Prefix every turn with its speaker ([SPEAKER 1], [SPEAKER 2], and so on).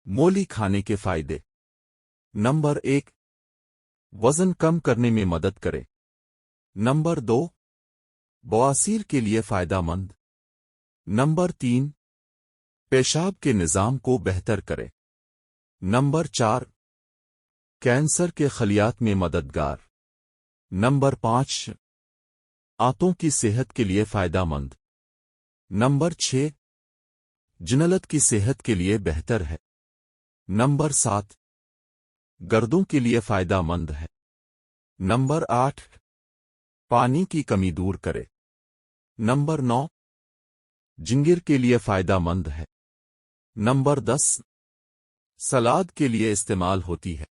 [SPEAKER 1] मूली खाने के फायदे। नंबर 1, वजन कम करने में मदद करे। नंबर 2, बवासीर के लिए फायदेमंद। नंबर 3, पेशाब के निज़ाम को बेहतर करे। नंबर 4, कैंसर के खलियात में मददगार। नंबर 5, आंतों की सेहत के लिए फायदेमंद। नंबर 6, जिनलत की सेहत के लिए बेहतर है। नंबर 7, गर्दों के लिए फायदेमंद है। नंबर 8, पानी की कमी दूर करे। नंबर 9, जिंगिर के लिए फायदेमंद है। नंबर 10, सलाद के लिए इस्तेमाल होती है।